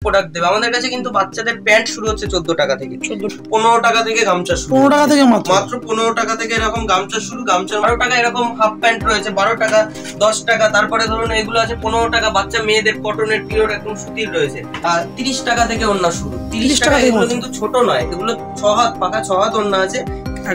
Product দেবে। আমাদের কাছে কিন্তু বাচ্চাদের প্যান্ট শুরু হচ্ছে 14 টাকা থেকে, 15 টাকা থেকে গামছা শুরু, 15 টাকা থেকে মাত্র 15 টাকা থেকে এরকম গামছা শুরু। গামছা 12 টাকা, এরকম হাফ প্যান্ট রয়েছে 12 টাকা, 10 টাকা। তারপরে ধরুন এগুলো আছে 15 টাকা, বাচ্চা মেয়েদের কটনের পিওর একদম সুতির রয়েছে। আর 30 টাকা থেকে ওড়না শুরু, 30 টাকা। এগুলো কিন্তু ছোট নয়, এগুলো 6 হাত পাকা, 6 হাত ওড়না আছে।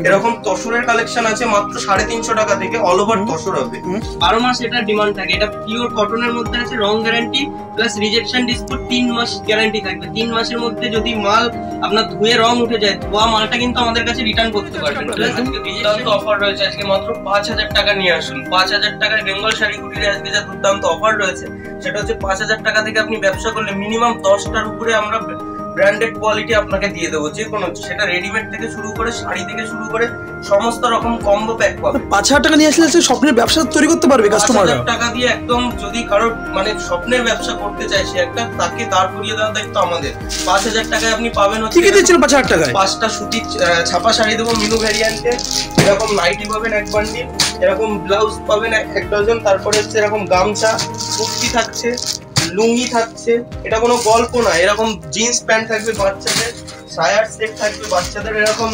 এরকম তসরের কালেকশন আছে মাত্র 350 টাকা থেকে, অল ওভার তসর হবে। 12 মাস এটা ডিমান্ড থাকে। এটা পিওর কটনের মধ্যে আছে, রং গ্যারান্টি প্লাস রিজেকশন ডিসপুট 3 মাস গ্যারান্টি থাকবে। 3 মাসের মধ্যে যদি মাল আপনার ধুয়ে রং উঠে যায়, ধোয়া মালটা কিন্তু আমাদের কাছে রিটার্ন করতে পারবেন। আজকে দুর্দান্ত অফার রয়েছে, আজকে মাত্র 5000 টাকা নিয়ে আসুন। 5000 টাকায় বেঙ্গল শাড়ি কুটিরে আজকে যা দুর্দান্ত অফার রয়েছে, সেটা হচ্ছে 5000 টাকা থেকে আপনি ব্যবসা করলে মিনিমাম 10টার উপরে আমরা ব্র্যান্ডেড কোয়ালিটি আপনাকে দিয়ে দেবো, যে কোনো, সেটা রেডিমেড থেকে শুরু করে শাড়ি থেকে শুরু করে সমস্ত রকম কম্বো প্যাক পাবে। 5000 টাকা নিয়ে আসলে স্বপ্নের ব্যবসা তৈরি করতে পারবে কাস্টমার। 5000 টাকা দিয়ে একদম, যদি কারোর মানে স্বপ্নের ব্যবসা করতে চাই সে একটা, তাকে দাঁড় করিয়ে দেওয়ার দায়িত্ব আমাদের। 5000 টাকায় আপনি পাবেন হচ্ছে, কি দিচ্ছেন 5000 টাকায়? 5টা সুতির ছাপা শাড়ি দেবো মিনু ভ্যারিয়েন্টে, এরকম নাইটি পাবেন 1 বান্ডিল, এরকম ব্লাউজ পাবেন 1 ডজন, তারপরে হচ্ছে এরকম গামছা, কুর্তি থাকছে, লুঙ্গি থাকছে। এটা কোনো গল্প না, এরকম জিন্স প্যান্ট থাকবে বাচ্চাদের, সায়ার সেট থাকবে বাচ্চাদের, এরকম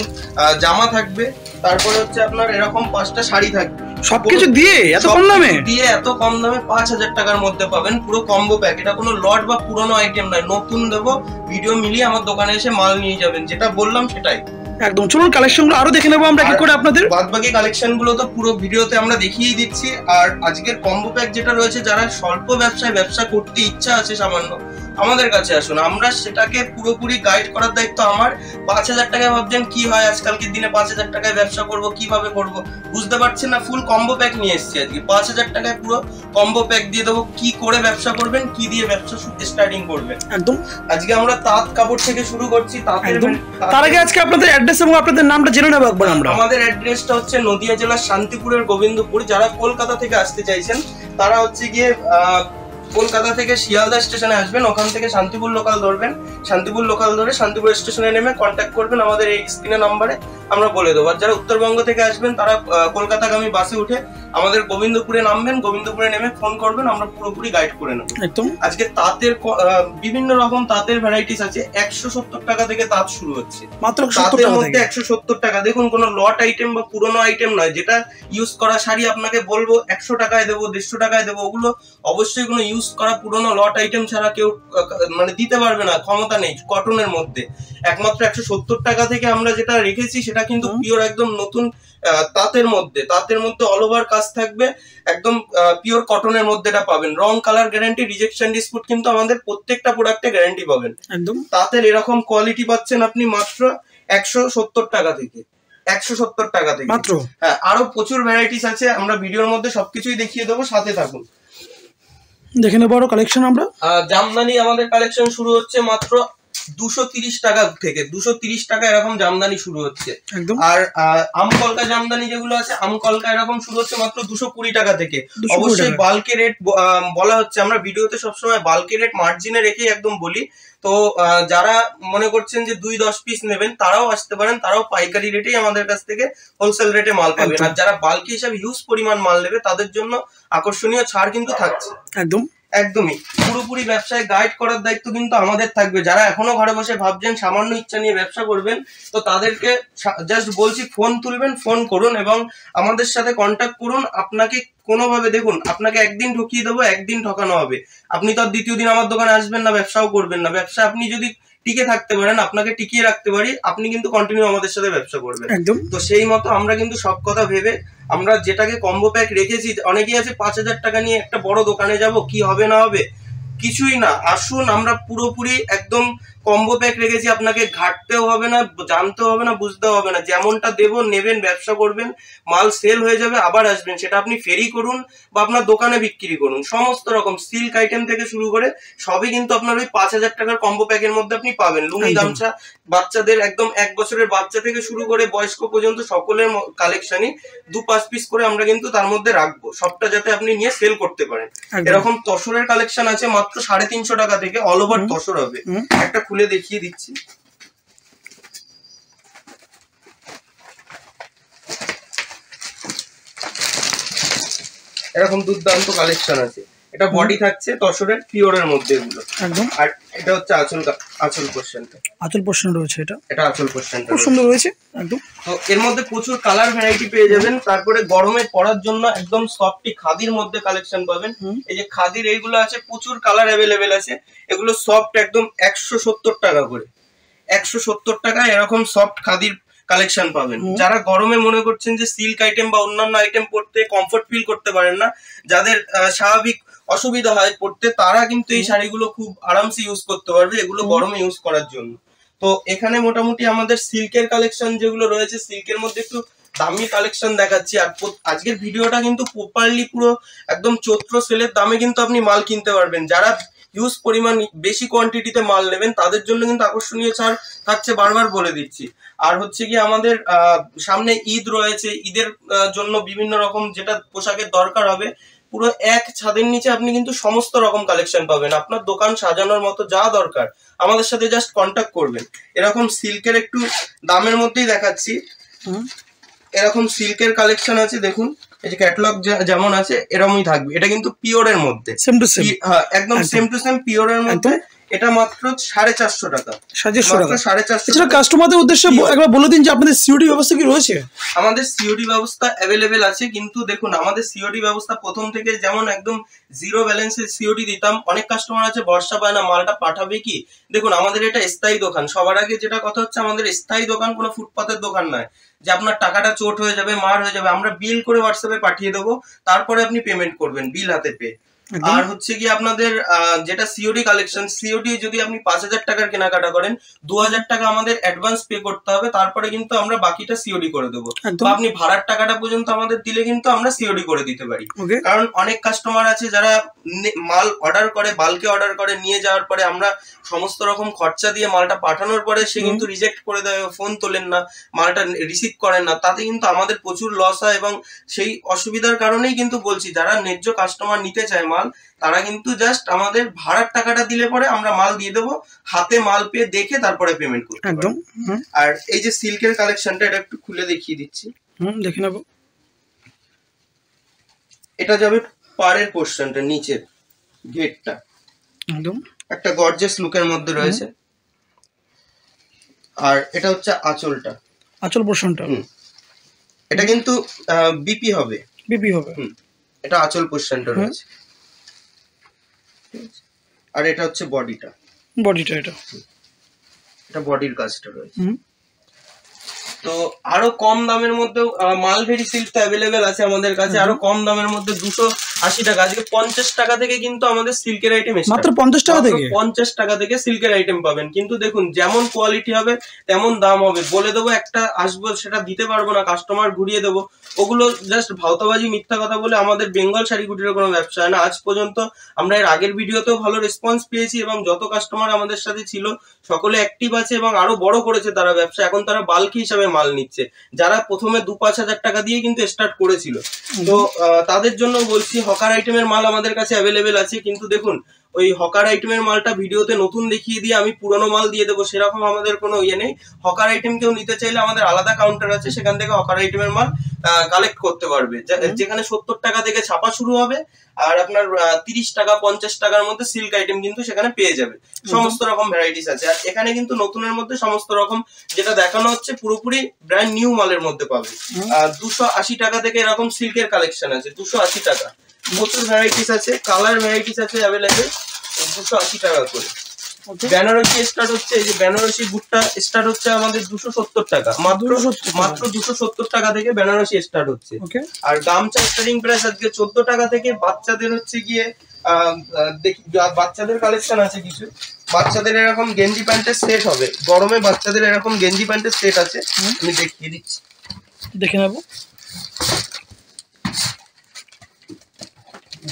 জামা থাকবে, তারপরে হচ্ছে আপনার এরকম 5টা শাড়ি থাকবে। সবকিছু দিয়ে এত কম দামে? দিয়ে এত কম দামে 5000 টাকার মধ্যে পাবেন পুরো কম্বো প্যাক। এটা কোনো লট বা পুরনো আইটেম নয়, নতুন দেবো, ভিডিও মিলিয়ে আমার দোকানে এসে মাল নিয়ে যাবেন, যেটা বললাম সেটাই একদম। চলুন কালেকশনগুলো আরো দেখে নেবো আমরা কি করে আপনাদের। বাদবাকি কালেকশন গুলো তো পুরো ভিডিওতে আমরা দেখিয়ে দিচ্ছি। আর আজকের কম্বো প্যাক যেটা রয়েছে, যারা স্বল্প ব্যবসা করতে ইচ্ছা আছে সামান্য, আমাদের কাছে আসুন, আমরা সেটাকে পুরোপুরি গাইড করার দায়িত্ব আমার। 5000 টাকায় ভাবছেন কি হয় আজকালকের দিনে, 5000 টাকায় ব্যবসা করব, কিভাবে করব বুঝতে পারছেন না, ফুল কম্বো প্যাক নিয়ে এসেছি আজকে। 5000 টাকায় পুরো কম্বো প্যাক দিয়ে দেবো, কি করে ব্যবসা করবেন, কি দিয়ে ব্যবসা স্টার্টিং করবেন একদম। আজকে আমরা তাঁত কাপড় থেকে শুরু করছি, তার আগে আজকে আপনাদের অ্যাড্রেস এবং আপনাদের নামটা জেনে নেব একবার আমরা। আমাদের অ্যাড্রেসটা হচ্ছে নদিয়া জেলার শান্তিপুরের গোবিন্দপুর। যারা কলকাতা থেকে আসতে চাইছেন তারা হচ্ছে গিয়ে কলকাতা থেকে শিয়ালদা স্টেশনে আসবেন, ওখান থেকে শান্তিপুর লোকাল ধরবেন, শান্তিপুর লোকাল ধরে শান্তিপুর স্টেশনে নেমে কন্ট্যাক্ট করবেন আমাদের এই স্ক্রিনের নাম্বারে, আমরা বলে দেবো। আর যারা উত্তরবঙ্গ থেকে আসবেন তারা কলকাতাগামী বাসে উঠে আমাদের গোবিন্দপুরে নামবেন, গোবিন্দপুরে নেমে ফোন করবেন, আমরা পুরোপুরি গাইড করে নেবো একদম। আজকে তাঁতের বিভিন্ন রকম তাঁতের ভ্যারাইটিস আছে, 170 টাকা থেকে তাঁত শুরু হচ্ছে মাত্র। তাঁতের মধ্যে 170 টাকা, দেখুন কোনো লট আইটেম বা পুরোনো আইটেম নয়। যেটা ইউজ করা শাড়ি আপনাকে বলবো 100 টাকায় দেবো, 150 টাকায় দেবো, ওগুলো অবশ্যই কোনো ইউজ করা পুরোনো লট আইটেম ছাড়া কেউ মানে দিতে পারবে না, ক্ষমতা নেই। কটনের মধ্যে একমাত্র 170 টাকা থেকে আমরা যেটা রেখেছি সেটা কিন্তু পিওর একদম নতুন তাঁতের মধ্যে অল ওভার কাজ থাকবে, একদম পিওর কটনের মধ্যে এটা পাবেন। রং কালার গ্যারান্টি, রিজেকশন ডিসপুট কিন্তু আমাদের প্রত্যেকটা প্রোডাক্টে গ্যারান্টি পাবেন একদম। তাঁতের এরকম কোয়ালিটি পাচ্ছেন আপনি মাত্র 170 টাকা থেকে, 170 টাকা থেকে মাত্র। হ্যাঁ, আরো প্রচুর ভ্যারাইটিস আছে, আমরা ভিডিওর মধ্যে সবকিছুই দেখিয়ে দেবো, সাথে থাকুন। দেখে নেবো আরো কালেকশন আমরা। জামদানি আমাদের কালেকশন শুরু হচ্ছে মাত্র 230 টাকা থেকে, 230 টাকা এরকম জামদানি শুরু হচ্ছে একদম। আর আমকলকা জামদানি যেগুলো আছে, আমকলকা এরকম শুরু হচ্ছে মাত্র 220 টাকা থেকে। অবশ্যই বাল্কে রেট বলা হচ্ছে, আমরা ভিডিওতে সবসময় বাল্কে রেট মার্জিনে রেখেই একদম বলি। তো যারা মনে করছেন যে 2-10 পিস নেবেন তারাও আসতে পারেন, তারাও পাইকারি রেটেই আমাদের কাছ থেকে হোলসেল রেটে মাল পাবেন। আর যারা বাল্কি হিসাবে হিউজ পরিমাণ মাল নেবে তাদের জন্য আকর্ষণীয় ছাড় কিন্তু থাকছে একদম। একদমই পুরোপুরি ব্যবসায় গাইড করার দায়িত্ব কিন্তু আমাদের থাকবে। যারা এখনো ঘরে বসে ভাবছেন সামান্য ইচ্ছা নিয়ে ব্যবসা করবেন, তো তাদেরকে জাস্ট বলছি ফোন তুলবেন, ফোন করুন এবং আমাদের সাথে কন্ট্যাক্ট করুন। আপনাকে কোনোভাবে, দেখুন, আপনাকে একদিন ঠকিয়ে দেবো, একদিন ঠকানো হবে, আপনি তো আর দ্বিতীয় দিন আমার দোকানে আসবেন না, ব্যবসাও করবেন না। ব্যবসা আপনি যদি টিকে থাকতে পারেন, আপনাকে টিকিয়ে রাখতে পারি, আপনি কিন্তু কন্টিনিউ আমাদের সাথে ব্যবসা করবেন একদম। তো সেই মতো আমরা কিন্তু সব কথা ভেবে আমরা যেটাকে কম্বো প্যাক রেখেছি। অনেকেই আছে 5000 টাকা নিয়ে একটা বড় দোকানে যাব, কি হবে না হবে, কিছুই না, আসুন আমরা পুরোপুরি একদম কম্বো প্যাক রেখেছি। আপনাকে ঘাটতেও হবে না, জানতেও হবে না, বুঝতেও হবে না, যেমনটা দেবো নেবেন, ব্যবসা করবেন, মাল সেল হয়ে যাবে, আবার আসবেন, সেটা আপনি ফেরি করুন বা আপনার দোকানে বিক্রি করুন। সমস্ত রকম সিল্ক আইটেম থেকে শুরু করে সবই কিন্তু আপনার ওই 5000 টাকার কম্বো প্যাকের মধ্যে আপনি পাবেন। লুঙ্গি, গামছা, বাচ্চাদের একদম 1 বছরের বাচ্চা থেকে শুরু করে বয়স্ক পর্যন্ত সকলের কালেকশনই 2-5 পিস করে আমরা কিন্তু তার মধ্যে রাখবো, সবটা যাতে আপনি নিয়ে সেল করতে পারেন। এরকম তসরের কালেকশন আছে মাত্র 350 টাকা থেকে, অল ওভার তসর হবে। একটা খুলে দেখিয়ে দিচ্ছি। এরকম দুর্দান্ত কালেকশন আছে, এটা বডি থাকছে তসরের পিওরের মধ্যে এগুলো একদম। আর এটা হচ্ছে আঁচল পোর্শনটা, আঁচল পোর্শন রয়েছে, এটা আঁচল পোর্শনটা খুব সুন্দর রয়েছে একদম। তো এর মধ্যে প্রচুর কালার ভ্যারাইটি পেয়ে যাবেন। তারপরে গরমে পরার জন্য একদম সফটি খাদির মধ্যে কালেকশন পাবেন। এই যে খাদির এইগুলো আছে, প্রচুর কালার অ্যাভেলেবেল আছে। এগুলো সফট একদম 170 টাকা করে, 170 টাকা এরকম সফট খাদির কালেকশন পাবেন। যারা গরমে মনে করছেন যে সিল্ক আইটেম বা অন্যান্য আইটেম পরতে কমফোর্ট ফিল করতে পারেন না, যাদের স্বাভাবিক অসুবিধা হয় পড়তে, তারা কিন্তু এই শাড়িগুলো খুব আরামসে ইউজ করতে পারবে, এগুলো গরমে ইউজ করার জন্য। তো এখানে মোটামুটি আমাদের সিল্কের কালেকশন যেগুলো রয়েছে, সিল্কের মধ্যে একটু দামি কালেকশন দেখাচ্ছি। আর আজকের ভিডিওটা কিন্তু প্রপারলি পুরো একদম চৈত্র সেলের দামে কিন্তু আপনি মাল কিনতে পারবেন। যারা হিউজ পরিমাণ বেশি কোয়ান্টিটিতে মাল নেবেন তাদের জন্য কিন্তু আকর্ষণীয় ছাড় থাকছে, বারবার বলে দিচ্ছি। আর হচ্ছে কি আমাদের সামনে ঈদ রয়েছে, ঈদের জন্য বিভিন্ন রকম যেটা পোশাকের দরকার হবে, পুরো এক ছাদের নিচে আপনি কিন্তু সমস্ত রকম কালেকশন পাবেন। আপনার দোকান সাজানোর মতো যা দরকার আমাদের সাথে জাস্ট কন্ট্যাক্ট করবেন। এরকম সিল্কের একটু দামের মধ্যেই দেখাচ্ছি। এরকম সিল্কের কালেকশন আছে, দেখুন এই যে ক্যাটালগ যেমন আছে এরকমই থাকবে। এটা কিন্তু পিওরের মধ্যে, সেম টু সেম, হ্যাঁ একদম সেম টু সেম পিওরের মধ্যে। এটা মাত্র 450 টাকা, 450। কাস্টমারদের উদ্দেশ্যে একবার বলে দিন যে আপনাদের সিওডি ব্যবস্থা কি রয়েছে? আমাদের সিওডি ব্যবস্থা অ্যাভেলেবেল আছে, কিন্তু দেখুন আমাদের সিওডি ব্যবস্থা প্রথম থেকে যেমন একদম জিরো ব্যালেন্সে সিওডি দিতাম। অনেক কাস্টমার আছে ভরসা পায় না, মালটা পাঠাবে কি। দেখুন আমাদের এটা স্থায়ী দোকান, সবার আগে যেটা কথা হচ্ছে আমাদের স্থায়ী দোকান, কোনো ফুটপাতের দোকান নয় যে আপনার টাকাটা চোট হয়ে যাবে, মার হয়ে যাবে। আমরা বিল করে হোয়াটসঅ্যাপে পাঠিয়ে দেবো, তারপরে আপনি পেমেন্ট করবেন বিল হাতে পেয়ে। আর হচ্ছে কি আপনাদের যেটা সিওডি কালেকশন, সিওডি যদি আপনি 5000 টাকার কেনাকাটা করেন, 2000 টাকা আমাদের অ্যাডভান্স পে করতে হবে, তারপরে কিন্তু আমরা বাকিটা সিওডি করে দেবো। বা আপনি ভাড়ার টাকাটা পর্যন্ত আমাদের দিলে কিন্তু আমরা সিওডি করে দিতে পারি। কারণ অনেক কাস্টমার আছে যারা মাল অর্ডার করে, বাল্কে অর্ডার করে, নিয়ে যাওয়ার পরে আমরা সমস্ত রকম খরচা দিয়ে মালটা পাঠানোর পরে সে কিন্তু রিজেক্ট করে দেয়, ফোন তোলেন না, মালটা রিসিভ করেন না, তাতে কিন্তু আমাদের প্রচুর লস হয়। এবং সেই অসুবিধার কারণেই কিন্তু বলছি, যারা ন্যায্য কাস্টমার নিতে চায় মাল, তারা কিন্তু জাস্ট আমাদের ভাড়ার টাকাটা দিলে পরে আমরা মাল দিয়ে দেবো, হাতে মাল পেয়ে দেখে তারপরে পেমেন্ট করতে একদম। আর এই যে সিল্কের কালেকশনটা, এটা একটু খুলে দেখিয়ে দিচ্ছি, দেখে নেবো। এটা যাবে পাড়ের পোর্শনটা, নিচের ঘেরটা একদম একটা গর্জিয়াস লুকের মধ্যে রয়েছে। আর এটা হচ্ছে আঁচলটা, আঁচল পোর্শনটা। এটা কিন্তু বিপি হবে, বিপি হবে। এটা আঁচল পোর্শনটা রয়েছে। আর এটা হচ্ছে বডিটা, এটা বডির কাজটা রয়েছে। তো আরো কম দামের মধ্যে মালভেরি সিল্কটা অ্যাভেলেবেল আছে আমাদের কাছে, আরো কম দামের মধ্যে 280 টাকা। আজকে 50 টাকা থেকে কিন্তু আমাদের সিল্কের আইটেম, মাত্র 50 টাকা থেকে, 50 টাকা থেকে সিল্কের আইটেম পাবেন। কিন্তু দেখুন যেমন কোয়ালিটি হবে তেমন দাম হবে। বলে দেবো একটা আসবো, সেটা দিতে পারবো না, কাস্টমার ঘুরিয়ে দেবো, ওগুলো জাস্ট ভাওতাবাজি মিথ্যা কথা বলে। আমাদের বেঙ্গল শাড়ি কুটিরের কোনো ব্যবসা হয় না। আজ পর্যন্ত আমরা এর আগের ভিডিওতেও ভালো রেসপন্স পেয়েছি, এবং যত কাস্টমার আমাদের সাথে ছিল সকলে অ্যাক্টিভ আছে এবং আরো বড় করেছে তারা ব্যবসা। এখন তারা বাল্ক হিসাবে মাল নিচ্ছে, যারা প্রথমে 2-5 হাজার টাকা দিয়ে কিন্তু স্টার্ট করেছিল। তো তাদের জন্য বলছি, হকার আইটেমের মাল আমাদের কাছে অ্যাভেলেবেল আছে। কিন্তু দেখুন ওই হকার আইটেমের মালটা ভিডিওতে নতুন দেখিয়ে দিয়ে আমি পুরনো মাল দিয়ে দেবো, সেরকম আমাদের কোনো ইয়ে নেই। হকার আইটেম কেউ নিতে চাইলে আমাদের আলাদা কাউন্টার আছে, সেখান থেকে হকার আইটেমের মাল কালেক্ট করতে পারবে, যেখানে 70 টাকা থেকে ছাপা শুরু হবে। আর আপনার 30 টাকা 50 টাকার মধ্যে সিল্ক আইটেম কিন্তু সেখানে পেয়ে যাবে, সমস্ত রকম ভ্যারাইটিস আছে। আর এখানে কিন্তু নতুনের মধ্যে সমস্ত রকম যেটা দেখানো হচ্ছে পুরোপুরি ব্র্যান্ড নিউ মালের মধ্যে পাবে। 280 টাকা থেকে এরকম সিল্কের কালেকশন আছে, 280 টাকা। প্রচুর ভ্যারাইটিস আছে, কালার ভ্যারাইটিস আছে অ্যাভেলেবেল, 280 টাকা করে। বেনারসি স্টার্ট হচ্ছে, এই যে বেনারসি বুটটা স্টার্ট হচ্ছে আমাদের 270 টাকা, মাত্র 270 টাকা থেকে বেনারসি স্টার্ট হচ্ছে। আর গামছা স্টার্টিং প্রাইস আজকে 14 টাকা থেকে। বাচ্চাদের হচ্ছে গিয়ে দেখি বাচ্চাদের কালেকশন আছে কিছু। বাচ্চাদের এরকম গেঞ্জি প্যান্টের সেট হবে, গরমে বাচ্চাদের এরকম গেঞ্জি প্যান্টের সেট আছে, আমি দেখিয়ে দিচ্ছি, দেখে নেবো।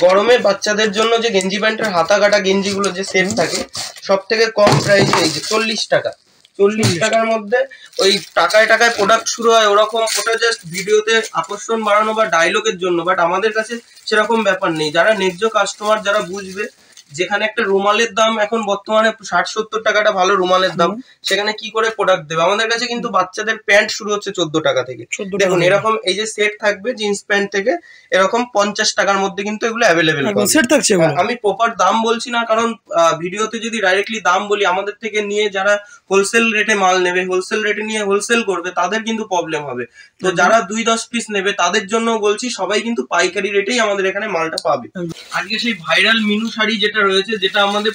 গরমে বাচ্চাদের জন্য যে গেঞ্জি প্যান্টের হাতা কাটা গেঞ্জি গুলো যে সেট থাকে, সব থেকে কম প্রাইস এই যে 40 টাকা। 40 টাকার মধ্যে ওই টাকায় টাকায় প্রোডাক্ট শুরু হয় ওরকম, ওটা জাস্ট ভিডিওতে আকর্ষণ বাড়ানো বা ডায়লগের জন্য। বাট আমাদের কাছে সেরকম ব্যাপার নেই। যারা ন্যায্য কাস্টমার, যারা বুঝবে যেখানে একটা রুমালের দাম এখন বর্তমানে 60-70 টাকাটা ভালো রুমালের দাম, সেখানে কি করে প্রোডাক্ট দেবে? আমাদের কাছে কিন্তু বাচ্চাদের প্যান্ট শুরু হচ্ছে 14 টাকা থেকে। দেখুন এরকম এই যে সেট থাকবে জিন্স প্যান্ট থেকে, এরকম 50 টাকার মধ্যে কিন্তু এগুলো অ্যাভেলেবেল সেট থাকছে। আমি প্রপার দাম বলছি না, কারণ ভিডিওতে যদি ডাইরেক্টলি দাম বলি, আমাদের থেকে নিয়ে যারা হোলসেল রেটে মাল নেবে, হোলসেল রেটে নিয়ে হোলসেল করবে, তাদের কিন্তু প্রবলেম হবে। তো যারা 2-10 পিস নেবে তাদের জন্য বলছি, সবাই কিন্তু পাইকারি রেটেই আমাদের এখানে মালটা পাবে। আজকে সেই ভাইরাল মিনু শাড়ি যেটা রয়েছে, যেটা আমাদের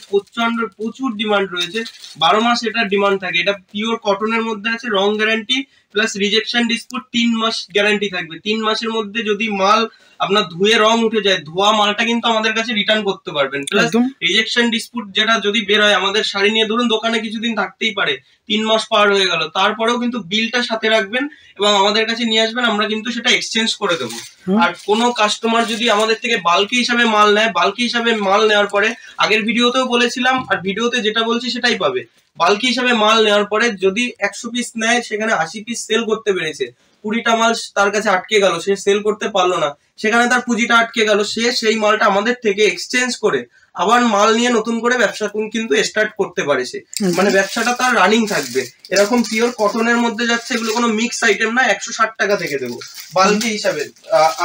প্রচুর ডিমান্ড রয়েছে, 12 মাস এটার ডিমান্ড থাকে। এটা পিওর কটনের মধ্যে আছে, রং গ্যারান্টি প্লাস রিজেকশন ডিসপুট 3 মাস গ্যারান্টি থাকবে। 3 মাসের মধ্যে যদি মাল আপনার ধুয়ে রং উঠে যায়, ধোয়া মালটা কিন্তু আমাদের কাছে রিটার্ন করতে পারবেন। প্লাস রিজেকশন ডিসপুট যেটা যদি বের হয়, আমাদের শাড়ি নিয়ে ধরুন দোকানে কিছুদিন থাকতেই পারে, 3 মাস পার হয়ে গেল, তারপরেও কিন্তু বিলটা সাথে রাখবেন এবং আমাদের কাছে নিয়ে আসবেন, আমরা কিন্তু সেটা এক্সচেঞ্জ করে দেবো। আর কোনো কাস্টমার যদি আমাদের থেকে বাল্কি হিসাবে মাল নেয়, বাল্কি হিসাবে মাল নেওয়ার পরে, আগের ভিডিওতেও বলেছিলাম আর ভিডিওতে যেটা বলছি সেটাই পাবে, বাল্কি হিসাবে মাল নেওয়ার পরে যদি 100 পিস নেয়, সেখানে 80 পিস সেল করতে পেরেছে, 20টা মাল তার কাছে আটকে গেল, সে সেল করতে পারলো না, সেখানে তার পুঁজিটা আটকে গেল, সে সেই মালটা আমাদের থেকে এক্সচেঞ্জ করে আবার মাল নিয়ে নতুন করে ব্যবসা কিন্তু স্টার্ট করতে পারে সে, মানে ব্যবসাটা তার রানিং থাকবে। এরকম পিওর কটনের মধ্যে যাচ্ছে, এগুলো কোনো মিক্স আইটেম না, 160 টাকা থেকে দেবো বাল্কি হিসাবে।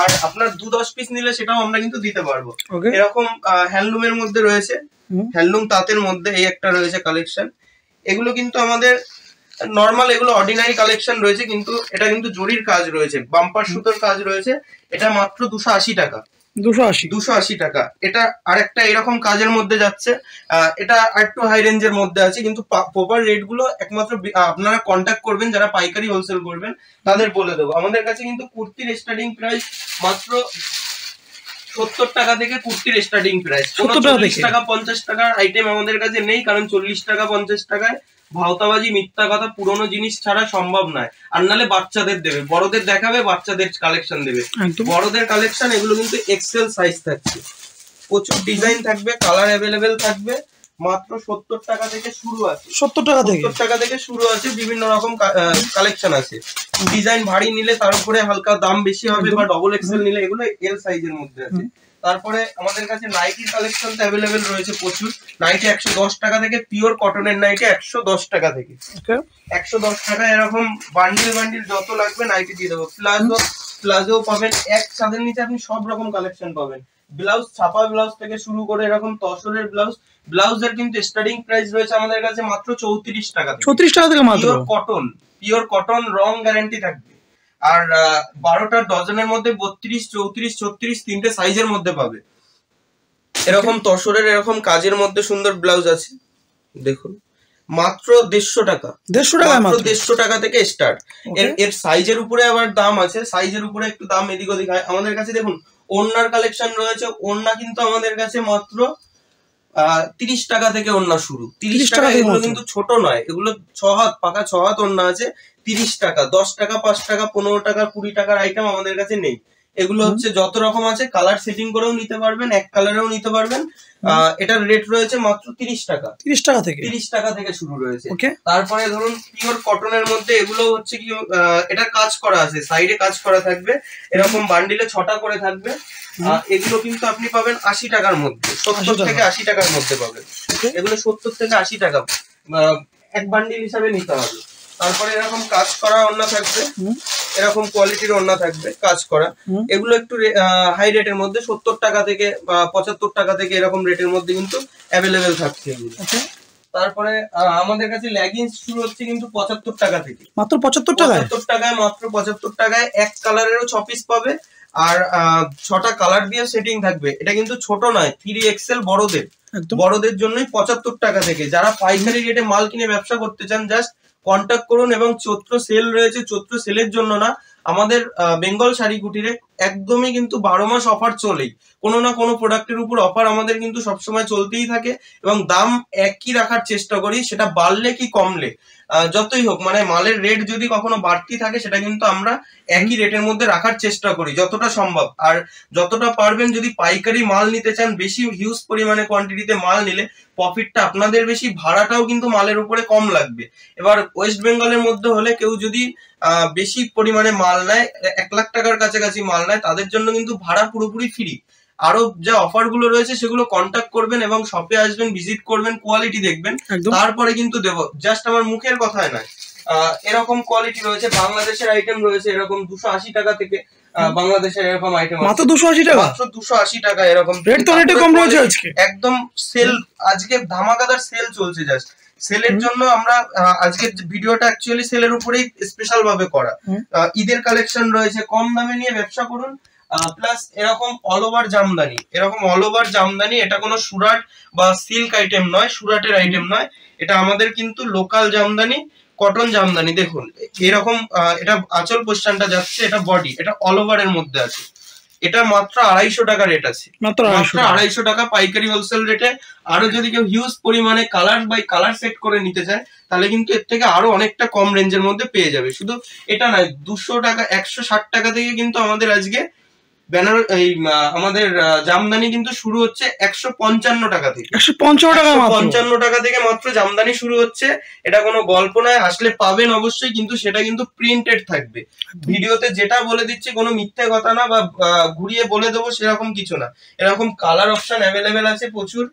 আর আপনার 2-10 পিস নিলে সেটাও আমরা কিন্তু দিতে পারবো। এরকম হ্যান্ডলুমের মধ্যে রয়েছে, হ্যান্ডলুম তাঁতের মধ্যে এই একটা রয়েছে কালেকশন। এগুলো কিন্তু আমাদের নর্মাল, এগুলো অর্ডিনারি কালেকশন রয়েছে, কিন্তু এটা কিন্তু জরির কাজ রয়েছে, বাম্পার সুতোর কাজ রয়েছে। এটা মাত্র 280 টাকা। 280 টাকা। এটা আরেকটা এরকম কাজের মধ্যে যাচ্ছে, এটা একটু হাই রেঞ্জের মধ্যে আছে, কিন্তু প্রপার রেট গুলো একমাত্র আপনারা কন্ট্যাক্ট করবেন যারা পাইকারি হোলসেল করবেন, তাদের বলে দেবো। আমাদের কাছে কিন্তু কুর্তির স্টার্টিং প্রাইস মাত্র 70 টাকা থেকে কুর্তির স্টার্টিং প্রাইস। 40 টাকা 50 টাকার আইটেম আমাদের কাছে নেই, কারণ 40 টাকা 50 টাকায় ভাওতাবাজি, মিথ্যা কথা, পুরোনো জিনিস ছাড়া সম্ভব নয়। আর নালে বাচ্চাদের দেবে, বড়দের দেখাবে, বাচ্চাদের কালেকশন দেবে। বড়দের কালেকশন এগুলো কিন্তু এক্সেল সাইজ থাকছে, প্রচুর ডিজাইন থাকবে, কালার অ্যাভেলেবেল থাকবে। মাত্র 70 টাকা থেকে শুরু আছে, 70 টাকা থেকে শুরু আছে। বিভিন্ন রকম কালেকশন আছে, ডিজাইন ভারী নিলে তার উপরে হালকা দাম বেশি হবে, বা ডবল এক্সেল নিলে এগুলো এল সাইজের মধ্যে আছে। তারপরে আমাদের কাছে নাইটির কালেকশন অ্যাভেলেবেল রয়েছে প্রচুর। নাইটি 110 টাকা থেকে, পিওর কটনের নাইটি 110 টাকা থেকে। 110 টাকা এরকম বান্ডিল যত লাগবে নাইটি দিয়ে দেবো। প্লাজো পাবেন, এক ছাদের নিচে আপনি সব রকম কালেকশন পাবেন। ব্লাউজ, ছাপা ব্লাউজ থেকে শুরু করে এরকম তসরের ব্লাউজের কিন্তু স্টার্টিং প্রাইস রয়েছে আমাদের কাছে মাত্র 34 টাকা। 34 টাকা থেকে মাত্র। পিওর কটন, রং গ্যারান্টি থাকবে। আর 12টা ডজনের মধ্যে 32, 34, 36 তিনটে সাইজের মধ্যে পাবে। এরকম তসরের এরকম কাজের মধ্যে সুন্দর ব্লাউজ আছে, দেখুন মাত্র 150 টাকা। 150 টাকা থেকে স্টার্ট। এর সাইজের উপরে আবার দাম আছে, সাইজের উপরে একটু দাম এদিক ওদিক হয়। আমাদের কাছে দেখুন ওড়নার কালেকশন রয়েছে, ওড়না কিন্তু আমাদের কাছে মাত্র 30 টাকা থেকে ওড়না শুরু। 30 টাকা। এগুলো কিন্তু ছোট নয়, এগুলো 6 হাত, পাকা 6 হাত ওড়না আছে, 30 টাকা। 10 টাকা, 5 টাকা, 15 টাকা, 20 টাকার আইটেম আমাদের কাছে নেই। এগুলো হচ্ছে যত রকম আছে, কালার সেটিং করেও নিতে পারবেন, এক কালারেও নিতে পারবেন। এটার রেট রয়েছে মাত্র 30 টাকা। 30 টাকা থেকে শুরু রয়েছে। তারপরে ধরুন পিওর কটনের মধ্যে এগুলো হচ্ছে কি, এটা কাজ করা আছে, সাইডে কাজ করা থাকবে, এরকম বান্ডিলে 6টা করে থাকবে। এগুলো কিন্তু আপনি পাবেন 80 টাকার মধ্যে, 70 থেকে 80 টাকার মধ্যে পাবেন। এগুলো 70 থেকে 80 টাকা এক বান্ডিল হিসাবে নিতে হবে। তারপরে এরকম কাজ করা ওড়না থাকবে, এরকম কোয়ালিটির ওড়না থাকবে কাজ করা। এগুলো একটু হাই রেটের মধ্যে, 70 টাকা থেকে 75 টাকা থেকে এরকম রেটের মধ্যে কিন্তু অ্যাভেলেবেল থাকছে এগুলো। তারপরে আমাদের কাছে লেগিংস শুরু হচ্ছে কিন্তু 75 টাকা থেকে, মাত্র 75 টাকায়। মাত্র 75 টাকায় এক কালারেরও 6 পিস পাবে, আর 6টা কালার দিয়ে সেটিং থাকবে। এটা কিন্তু ছোট নয়, 3XL বড়দের জন্যই 75 টাকা থেকে। যারা পাইকারি রেটে মাল কিনে ব্যবসা করতে চান, জাস্ট কন্ট্যাক্ট করুন। এবং চৈত্র সেল রয়েছে, চৈত্র সেলের জন্য না, আমাদের বেঙ্গল শাড়ি কুটিরে একদমই কিন্তু 12 মাস অফার চলেই, কোনো না কোনো প্রোডাক্টের উপর অফার আমাদের কিন্তু সবসময় চলতেই থাকে। এবং দাম একই রাখার চেষ্টা করি, সেটা বাড়লে কি কমলে যতই হোক, মানে মালের রেট যদি কখনো বাড়তি থাকে সেটা কিন্তু আমরা একই রেটের মধ্যে রাখার চেষ্টা করি যতটা সম্ভব। আর যতটা পারবেন যদি পাইকারি মাল নিতে চান, বেশি হিউজ পরিমাণে কোয়ান্টিটিতে মাল নিলে প্রফিটটা আপনাদের বেশি, ভাড়াটাও কিন্তু মালের উপরে কম লাগবে। এবার ওয়েস্ট বেঙ্গলের মধ্যে হলে কেউ যদি বেশি পরিমাণে মাল নেয়, 1 লাখ টাকার কাছাকাছি মাল নেয়, তাদের জন্য কিন্তু ভাড়া পুরোপুরি ফ্রি। আরো যা অফার গুলো রয়েছে সেগুলো কন্ট্যাক্ট করবেন এবং শপে আসবেন, ভিজিট করবেন, কোয়ালিটি দেখবেন, তারপরে কিন্তু দেবো। জাস্ট আমার মুখের কথায় নয়, এরকম কোয়ালিটি রয়েছে, বাংলাদেশের আইটেম রয়েছে এরকম 280 টাকা থেকে, বাংলাদেশের এরকম আইটেম মাত্র 280 টাকা, মাত্র 280 টাকা এরকম। রেট তো অনেকটা কম রয়েছে আজকে, একদম সেল, আজকে ধামাকাদার সেল চলছে। জাস্ট সেলের জন্য আমরা আজকের ভিডিওটা অ্যাকচুয়ালি সেলের উপরেই স্পেশাল ভাবে করা। ঈদের কালেকশন রয়েছে, কম দামে নিয়ে ব্যবসা করুন। প্লাস এরকম অল ওভার জামদানি, এরকম অল ওভার জামদানি, এটা কোনো সুরাট বা সিল্ক আইটেম নয়, সুরাটের আইটেম নয়, এটা আমাদের কিন্তু লোকাল জামদানি, কটন জামদানি। দেখুন এরকম, এটা আঁচল পোস্টানটা যাচ্ছে, এটা বডি, এটা অল ওভার এর মধ্যে আছে। এটা মাত্র 250 টাকা রেট আছে, মাত্র 250 টাকা পাইকারি হোলসেল রেটে। আরো যদি কেউ হিউজ পরিমাণে কালার বাই কালার সেট করে নিতে চায় তাহলে কিন্তু এর থেকে আরো অনেকটা কম রেঞ্জের মধ্যে পেয়ে যাবে। শুধু এটা নয়, 200 টাকা 160 টাকা থেকে কিন্তু আমাদের আজকে ব্যানার, এই আমাদের জামদানি কিন্তু শুরু হচ্ছে 155 টাকা থেকে, 155 টাকা থেকে মাত্র জামদানি শুরু হচ্ছে। এটা কোনো গল্প নয়, আসলে পাবেন অবশ্যই, কিন্তু সেটা কিন্তু প্রিন্টেড থাকবে। ভিডিওতে যেটা বলে দিচ্ছি কোনো মিথ্যে কথা না বা ঘুরিয়ে বলে দেবো সেরকম কিছু না। এরকম কালার অপশন অ্যাভেলেবেল আছে প্রচুর,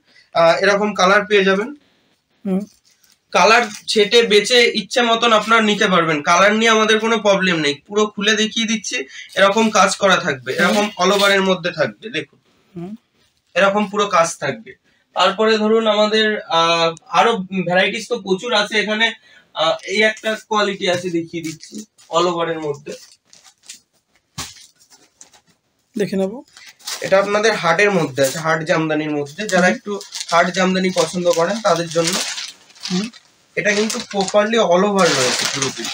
এরকম কালার পেয়ে যাবেন। কালার ছেটে বেচে ইচ্ছে মতন আপনার নিতে পারবেন, কালার নিয়ে আমাদের কোনো প্রবলেম নেই। পুরো খুলে দেখিয়ে দিচ্ছি, এরকম কাজ করা থাকবে, এরকম অল ওভারের মধ্যে থাকবে, দেখুন এরকম পুরো কাজ থাকবে। তারপরে ধরুন আমাদের আরো ভ্যারাইটিস তো প্রচুর আছে এখানে। এই একটা কোয়ালিটি আছে, দেখিয়ে দিচ্ছি, অল ওভারের মধ্যে দেখে নেবো। এটা আপনাদের হার্টের মধ্যে আছে, হার্ট জামদানির মধ্যে, যারা একটু হার্ট জামদানি পছন্দ করেন তাদের জন্য। এটা কিন্তু প্রপারলি অল ওভার রয়েছে পুরোপুরি,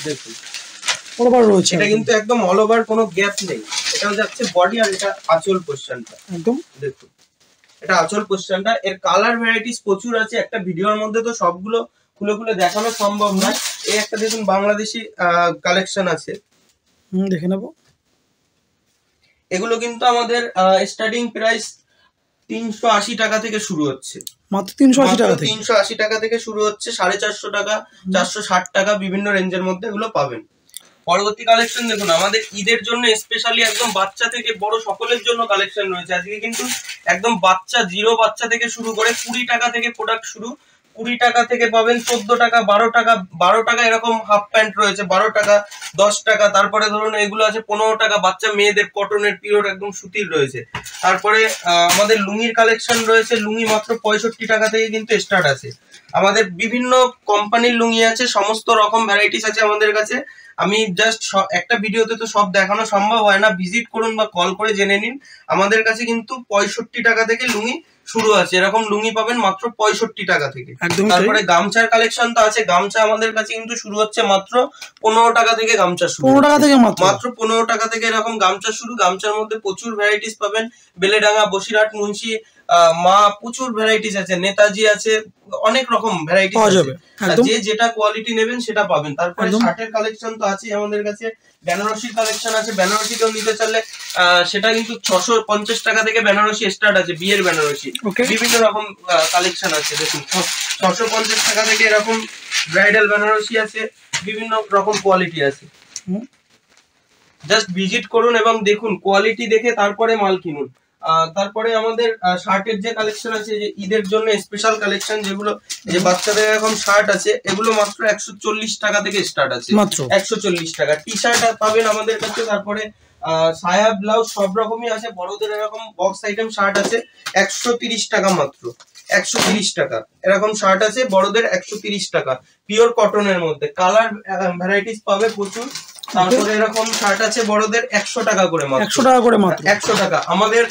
দেখুন অল ওভার রয়েছে, এটা কিন্তু একদম অল ওভার, কোনো গ্যাপ নেই। এটাও যাচ্ছে বডি, আর এটা আঁচল পোস্টানটা, একদম দেখুন এটা আঁচল পোস্টানটা। এর কালার ভ্যারাইটিস প্রচুর আছে, একটা ভিডিওর মধ্যে তো সবগুলো খুলে খুলে দেখানো সম্ভব নয়। এই একটা দেখুন বাংলাদেশি কালেকশন আছে, দেখে নেবো। এগুলো কিন্তু আমাদের স্টার্টিং প্রাইস 380 টাকা থেকে শুরু হচ্ছে, মাত্র 380 টাকা থেকে শুরু হচ্ছে, 450 টাকা, 460 টাকা, বিভিন্ন রেঞ্জের মধ্যে এগুলো পাবেন। পরবর্তী কালেকশন দেখুন, আমাদের ঈদের জন্য স্পেশালি একদম বাচ্চা থেকে বড় সকলের জন্য কালেকশন রয়েছে আজকে। কিন্তু একদম বাচ্চা, জিরো বাচ্চা থেকে শুরু করে 20 টাকা থেকে প্রোডাক্ট শুরু। 20 টাকা থেকে পাবেন 14 টাকা, 12 টাকা এরকম হাফ প্যান্ট রয়েছে, 12 টাকা, 10 টাকা। তারপরে ধরুন এগুলো আছে 15 টাকা, বাচ্চা মেয়েদের কটনের পিওর একদম সুতির রয়েছে। তারপরে আমাদের লুঙ্গির কালেকশন রয়েছে, লুঙ্গি মাত্র 65 টাকা থেকে কিন্তু স্টার্ট আছে। আমাদের বিভিন্ন কোম্পানির লুঙ্গি আছে, সমস্ত রকম ভ্যারাইটিস আছে আমাদের কাছে। আমি জাস্ট একটা ভিডিওতে তো সব দেখানো সম্ভব হয় না, ভিজিট করুন বা কল করে জেনে নিন। আমাদের কাছে কিন্তু 65 টাকা থেকে লুঙ্গি শুরু আছে, এরকম লুঙ্গি পাবেন মাত্র 65 টাকা থেকে। তারপরে গামছার কালেকশন তো আছে, গামছা আমাদের কাছে কিন্তু শুরু হচ্ছে মাত্র 15 টাকা থেকে, গামছা শুরু 15 টাকা থেকে, মাত্র 15 টাকা থেকে এরকম গামছা শুরু। গামছার মধ্যে প্রচুর ভ্যারাইটিস পাবেন, বেলেডাঙ্গা, বসিরহাট, মুন্সি, মা, প্রচুর ভ্যারাইটিস আছে, নেতাজি আছে, অনেক রকম ভ্যারাইটিস আছে, যে যেটা কোয়ালিটি নেবেন সেটা পাবেন। তারপরে শার্টের কালেকশন তো আছে আমাদের কাছে, বেনারসির কালেকশন আছে, বেনারসিটাও নিতে চাইলে সেটা কিন্তু 650 টাকা থেকে বেনারসি স্টার্ট আছে, বিয়ের বেনারসি, বিভিন্ন রকম কালেকশন আছে। দেখুন 650 টাকা থেকে এরকম ব্রাইডাল বেনারসি আছে, বিভিন্ন রকম কোয়ালিটি আছে। জাস্ট ভিজিট করুন এবং দেখুন, কোয়ালিটি দেখে তারপরে মাল কিনুন। তারপরে আমাদের শার্টের যে কালেকশন আছে, যে ঈদের জন্য স্পেশাল কালেকশন, যেগুলো যে বাচ্চাদের এরকম শার্ট আছে, এগুলো মাত্র 140 টাকা থেকে স্টার্ট আছে, মাত্র 140 টাকা। টি শার্ট পাবেন আমাদের কাছে, তারপরে সায়া, ব্লাউজ সব রকমই আছে। বড়দের এরকম বক্স আইটেম শার্ট আছে 130 টাকা, মাত্র 130 টাকা এরকম শার্ট আছে বড়দের, 130 টাকা, পিওর কটনের মধ্যে। কালার ভ্যারাইটিস পাবে প্রচুর। তারপরে এরকম শার্ট আছে বড়দের 100 টাকা করে, মাত্র 100 টাকা করে, মাত্র 100 টাকা। আমাদের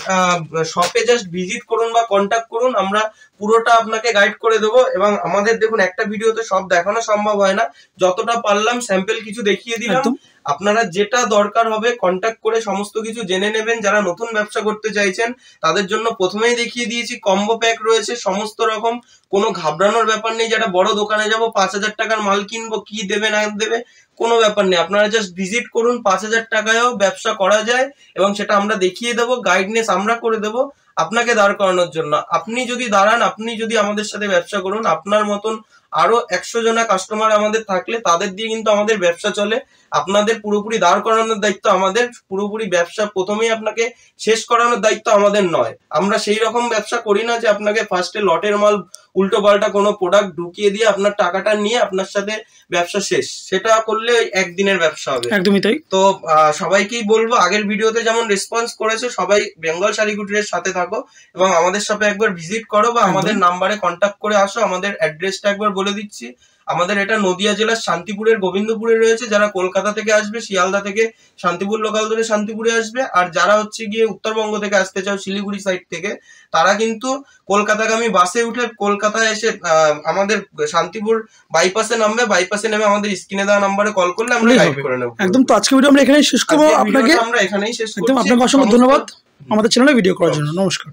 শপে জাস্ট ভিজিট করুন বা কন্ট্যাক্ট করুন, আমরা পুরোটা আপনাকে গাইড করে দেবো। এবং আমাদের দেখুন, একটা ভিডিওতে সব দেখানো সম্ভব হয় না, যতটা পারলাম স্যাম্পল কিছু দেখিয়ে দিলাম। আপনারা যেটা দরকার হবে কন্ট্যাক্ট করে সমস্ত কিছু জেনে নেবেন। যারা নতুন ব্যবসা করতে চাইছেন তাদের জন্য প্রথমেই দেখিয়ে দিয়েছি, কম্বো প্যাক রয়েছে সমস্ত রকম, কোনো ঘাবড়ানোর ব্যাপার নেই। যারা বড় দোকানে যাবো 5000 টাকার মাল কিনবো, কি দেবে না দেবে কোনো ব্যাপার নেই, আপনারা জাস্ট ভিজিট করুন। 5000 টাকায়ও ব্যবসা করা যায় এবং সেটা আমরা দেখিয়ে দেবো, গাইডনেস আমরা করে দেবো আপনাকে দাঁড় করানোর জন্য। আপনি যদি দাঁড়ান, আপনি যদি আমাদের সাথে ব্যবসা করুন, আপনার মতন আরো 100 জনা কাস্টমার আমাদের থাকলে তাদের দিয়ে কিন্তু আমাদের ব্যবসা চলে। আপনাদের পুরোপুরি দাঁড় করানোর দায়িত্ব আমাদের, পুরোপুরি ব্যবসা প্রথমেই আপনাকে শেষ করানোর দায়িত্ব আমাদের নয়। আমরা সেই রকম ব্যবসা করি না যে আপনাকে ফার্স্টে লটের মাল উল্টো পাল্টা কোনো প্রোডাক্ট ঢুকিয়ে দিয়ে আপনার টাকাটা নিয়ে আপনার সাথে ব্যবসা শেষ, সেটা করলে একদিনের ব্যবসা হবে। একদমই তাই। তো সবাইকেই বলবো, আগের ভিডিওতে যেমন রেসপন্স করেছে সবাই বেঙ্গল শাড়ি কুটিরের সাথে থাকো এবং আমাদের সাথে একবার ভিজিট করো বা আমাদের নাম্বারে কন্ট্যাক্ট করে আসো। আমাদের অ্যাড্রেসটা একবার বলে দিচ্ছি। আমাদের এটা নদিয়া জেলার শান্তিপুরের গোবিন্দপুরে রয়েছে। যারা কলকাতা থেকে আসবে, শিয়ালদা থেকে শান্তিপুর লোকাল ধরে শান্তিপুরে আসবে, আর যারা হচ্ছে গিয়ে উত্তরবঙ্গ থেকে আসতে চাও শিলিগুড়ি সাইড থেকে, তারা কিন্তু কলকাতাগামী বাসে উঠে কলকাতায় এসে আমাদের শান্তিপুর বাইপাসে নামবে। বাইপাসে নেমে আমাদের স্ক্রিনে দেওয়া নাম্বারে কল করলে আমরা গাইড করে নেব। একদম। তো আজকে ভিডিও আমরা এখানেই শেষ করব। আপনাকে আমরা এখানেই শেষ করব। আপনাকে অসংখ্য ধন্যবাদ আমাদের চ্যানেলে ভিডিও করার জন্য। নমস্কার।